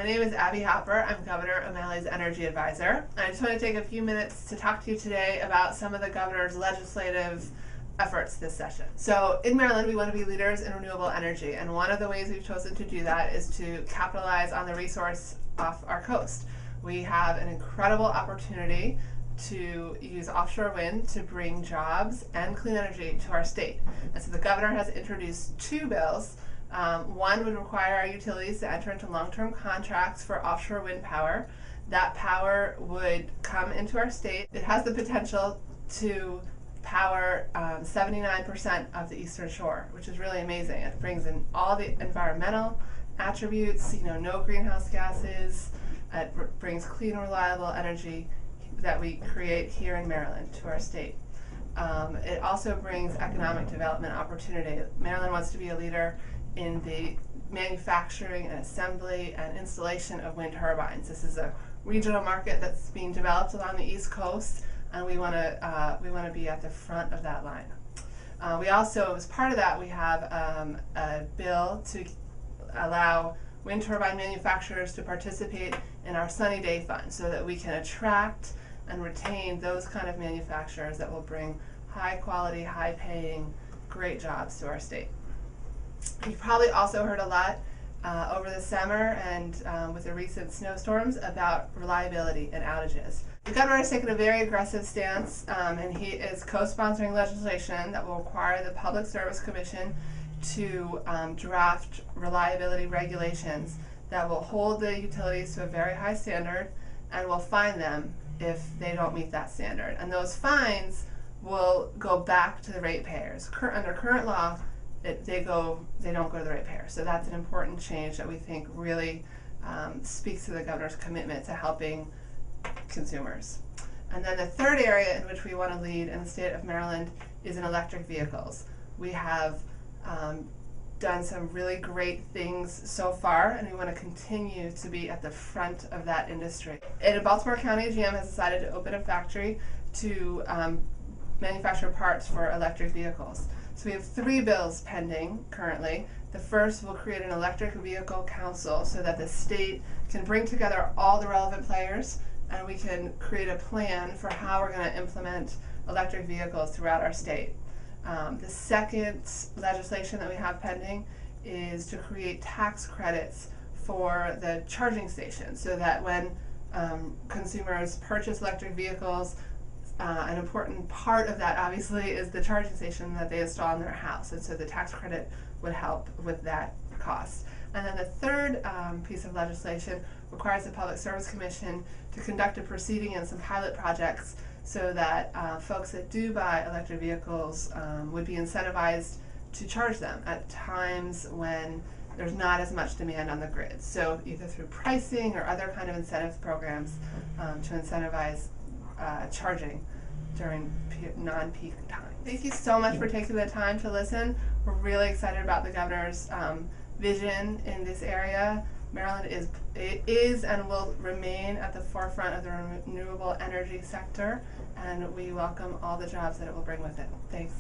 My name is Abby Hopper. I'm Governor O'Malley's Energy Advisor. I just want to take a few minutes to talk to you today about some of the Governor's legislative efforts this session. So in Maryland, we want to be leaders in renewable energy, and one of the ways we've chosen to do that is to capitalize on the resource off our coast. We have an incredible opportunity to use offshore wind to bring jobs and clean energy to our state. And so the governor has introduced two bills. One would require our utilities to enter into long-term contracts for offshore wind power. That power would come into our state. It has the potential to power 79% of the Eastern Shore, which is really amazing. It brings in all the environmental attributes, no greenhouse gases. It brings clean, reliable energy that we create here in Maryland to our state. It also brings economic development opportunity. Maryland wants to be a leader in the manufacturing and assembly and installation of wind turbines. This is a regional market that's being developed along the East Coast, and we want to be at the front of that line. We also, as part of that, we have a bill to allow wind turbine manufacturers to participate in our Sunny Day Fund so that we can attract and retain those kind of manufacturers that will bring high quality, high paying, great jobs to our state. You've probably also heard a lot over the summer and with the recent snowstorms about reliability and outages. The governor has taken a very aggressive stance, and he is co-sponsoring legislation that will require the Public Service Commission to draft reliability regulations that will hold the utilities to a very high standard and will fine them if they don't meet that standard. And those fines will go back to the ratepayers. Under current law, they don't go to the ratepayers. So that's an important change that we think really speaks to the governor's commitment to helping consumers. And then the third area in which we want to lead in the state of Maryland is in electric vehicles. We have done some really great things so far, and we want to continue to be at the front of that industry. In Baltimore County, GM has decided to open a factory to manufacture parts for electric vehicles. So we have 3 bills pending currently. The first will create an electric vehicle council so that the state can bring together all the relevant players, and we can create a plan for how we're going to implement electric vehicles throughout our state. The second legislation that we have pending is to create tax credits for the charging stations so that when consumers purchase electric vehicles, an important part of that obviously is the charging station that they install in their house, and so the tax credit would help with that cost. And then the third piece of legislation requires the Public Service Commission to conduct a proceeding and some pilot projects so that folks that do buy electric vehicles would be incentivized to charge them at times when there's not as much demand on the grid. So either through pricing or other kind of incentive programs to incentivize charging during non-peak time. Thank you so much for taking the time to listen. We're really excited about the governor's vision in this area. Maryland is and will remain at the forefront of the renewable energy sector, and we welcome all the jobs that it will bring with it. Thanks.